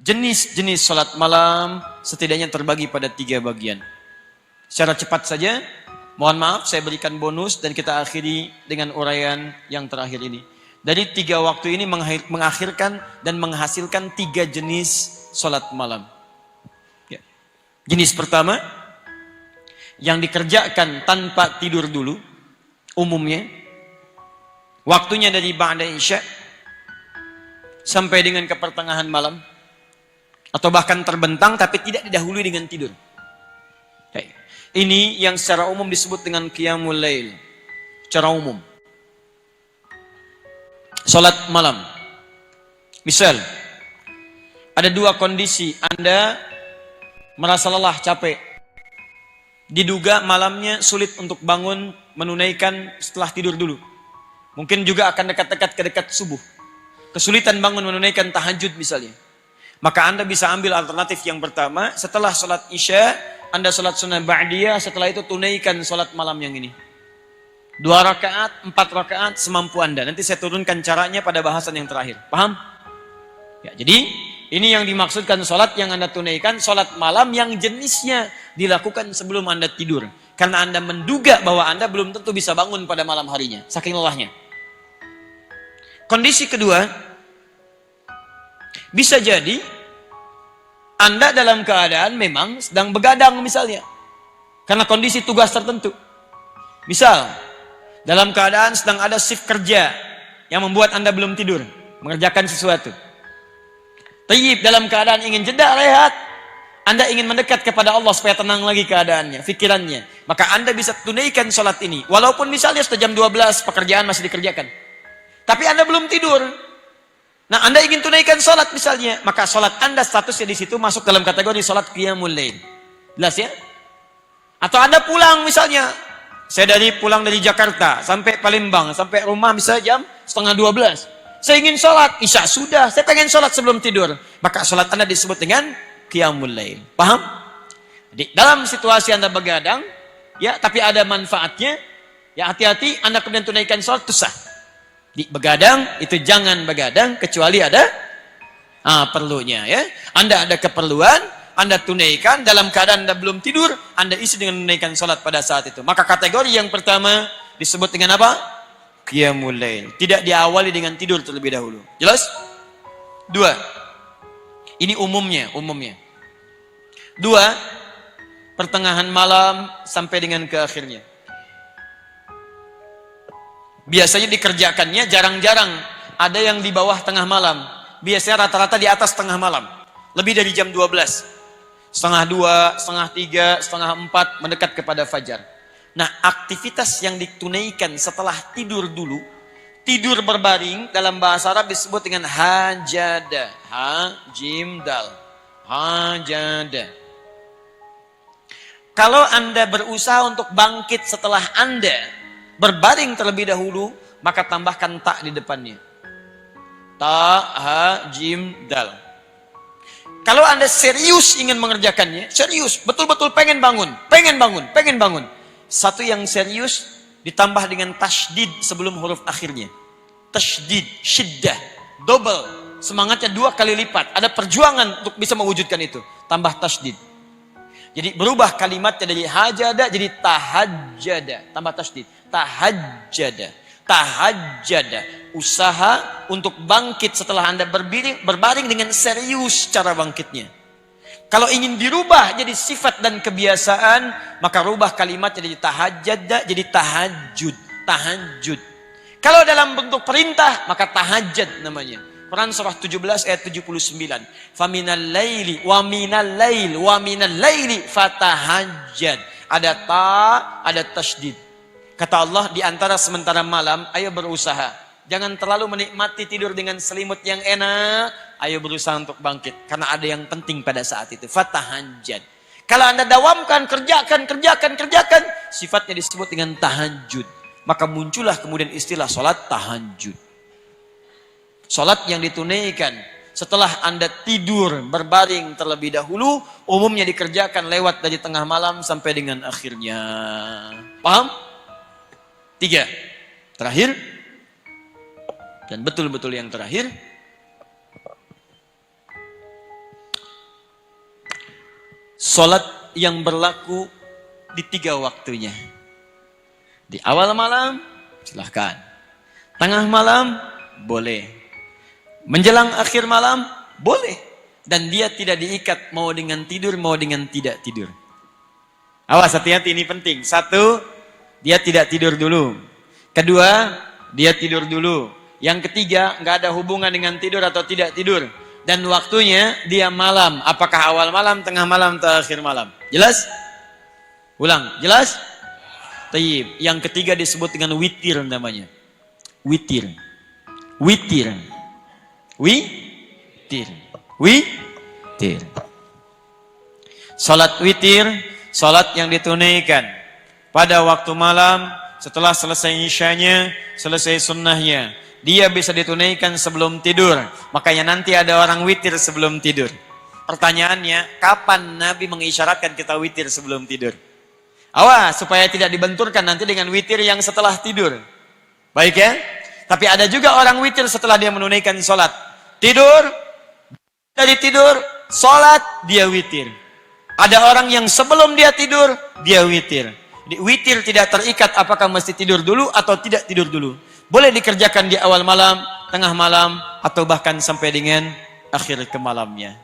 jenis-jenis salat malam setidaknya terbagi pada 3 bagian. Secara cepat saja, mohon maaf saya berikan bonus dan kita akhiri dengan uraian yang terakhir ini. Dari 3 waktu ini mengakhirkan dan menghasilkan 3 jenis salat malam. Ya. Jenis pertama, yang dikerjakan tanpa tidur dulu, umumnya, waktunya dari ba'da isya sampai dengan ke pertengahan malam, atau bahkan terbentang tapi tidak didahului dengan tidur. Baik. Ini yang secara umum disebut dengan qiyamul lail. Secara umum. Salat malam. Misal, ada 2 kondisi. Anda merasa lelah, capek. Diduga malamnya sulit untuk bangun menunaikan setelah tidur dulu. Mungkin juga akan dekat-dekat ke dekat subuh. Kesulitan bangun menunaikan tahajud misalnya. Maka Anda bisa ambil alternatif yang pertama, setelah sholat isya, Anda sholat sunnah ba'diyah, setelah itu tunaikan sholat malam yang ini. 2 rakaat, 4 rakaat, semampu Anda. Nanti saya turunkan caranya pada bahasan yang terakhir. Paham? Ya, jadi, ini yang dimaksudkan sholat yang Anda tunaikan, sholat malam yang jenisnya dilakukan sebelum Anda tidur. Karena Anda menduga bahwa Anda belum tentu bisa bangun pada malam harinya, saking lelahnya. Kondisi kedua, bisa jadi Anda dalam keadaan memang sedang begadang misalnya. Karena kondisi tugas tertentu. Misal, dalam keadaan sedang ada shift kerja yang membuat Anda belum tidur, mengerjakan sesuatu. Tayyib, dalam keadaan ingin jeda rehat, Anda ingin mendekat kepada Allah supaya tenang lagi keadaannya, fikirannya. Maka Anda bisa tunaikan sholat ini. Walaupun misalnya sudah jam 12, pekerjaan masih dikerjakan. Tapi Anda belum tidur. Nah, Anda ingin tunaikan sholat misalnya, maka sholat Anda statusnya di situ masuk dalam kategori sholat qiyamul lail. Jelas ya? Atau Anda pulang misalnya, saya pulang dari Jakarta sampai Palembang, sampai rumah misalnya jam 11:30. Saya ingin sholat, isya sudah, saya pengen sholat sebelum tidur. Maka sholat Anda disebut dengan qiyamul lail. Paham? Jadi, dalam situasi Anda begadang, ya, tapi ada manfaatnya, ya hati-hati, Anda kemudian tunaikan sholat, itu sah. Di begadang itu jangan begadang kecuali ada perlunya, ya. Anda ada keperluan, Anda tunaikan dalam keadaan Anda belum tidur, Anda isi dengan menunaikan salat pada saat itu. Maka kategori yang pertama disebut dengan apa? Qiyamul lail. Tidak diawali dengan tidur terlebih dahulu. Jelas? 2. Ini umumnya. 2. Pertengahan malam sampai dengan ke akhirnya. Biasanya dikerjakannya jarang-jarang. Ada yang di bawah tengah malam. Biasanya rata-rata di atas tengah malam. Lebih dari jam 12. Setengah 2, setengah 3, setengah 4, mendekat kepada fajar. Nah, aktivitas yang ditunaikan setelah tidur dulu, tidur berbaring, dalam bahasa Arab disebut dengan hajada. Jim, dal. Hajada. Kalau Anda berusaha untuk bangkit setelah Anda berbaring terlebih dahulu, maka tambahkan ta di depannya. Ta, ha, jim, dal. Kalau Anda serius ingin mengerjakannya, serius, betul-betul pengen bangun. Satu yang serius ditambah dengan tasydid sebelum huruf akhirnya. Tasydid, syiddah, double. Semangatnya 2 kali lipat. Ada perjuangan untuk bisa mewujudkan itu. Tambah tasydid. Jadi berubah kalimatnya dari hajada jadi tahajjada. Tambah tasydid. Tahajjada. Usaha untuk bangkit setelah Anda berbaring dengan serius cara bangkitnya. Kalau ingin dirubah jadi sifat dan kebiasaan, maka rubah kalimatnya dari tahajjada jadi tahajud. Kalau dalam bentuk perintah, maka tahajjud namanya. Quran surah 17 ayat 79. Faminal laili wa minal laili fatahajjad. Ada ta, ada tasydid. Kata Allah, di antara sementara malam, ayo berusaha. Jangan terlalu menikmati tidur dengan selimut yang enak. Ayo berusaha untuk bangkit. Karena ada yang penting pada saat itu. Fatahajjad. Kalau Anda dawamkan, kerjakan. Sifatnya disebut dengan tahajud. Maka muncullah kemudian istilah sholat tahajud. Sholat yang ditunaikan setelah Anda tidur berbaring terlebih dahulu, umumnya dikerjakan lewat dari tengah malam sampai dengan akhirnya. Paham? 3. Terakhir. Dan betul-betul yang terakhir. Salat yang berlaku di 3 waktunya. Di awal malam, silahkan. Tengah malam, boleh. Menjelang akhir malam, boleh. Dan dia tidak diikat mau dengan tidur, mau dengan tidak tidur. Awas, hati-hati, ini penting. 1, dia tidak tidur dulu. 2, dia tidur dulu. Yang 3, nggak ada hubungan dengan tidur atau tidak tidur. Dan waktunya dia malam. Apakah awal malam, tengah malam, atau akhir malam? Jelas? Ulang, jelas? Tayyib. Yang 3 disebut dengan witir namanya. Witir. Witir. Witir. Witir. Salat witir, salat yang ditunaikan pada waktu malam setelah selesai isyanya, selesai sunnahnya. Dia bisa ditunaikan sebelum tidur. Makanya nanti ada orang witir sebelum tidur. Pertanyaannya, kapan Nabi mengisyaratkan kita witir sebelum tidur? Awas, supaya tidak dibenturkan nanti dengan witir yang setelah tidur. Baik ya? Tapi ada juga orang witir setelah dia menunaikan sholat. Tidur, dari tidur, sholat, dia witir. Ada orang yang sebelum dia tidur, dia witir. Jadi, witir tidak terikat apakah mesti tidur dulu atau tidak tidur dulu. Boleh dikerjakan di awal malam, tengah malam, atau bahkan sampai dengan akhir ke malamnya.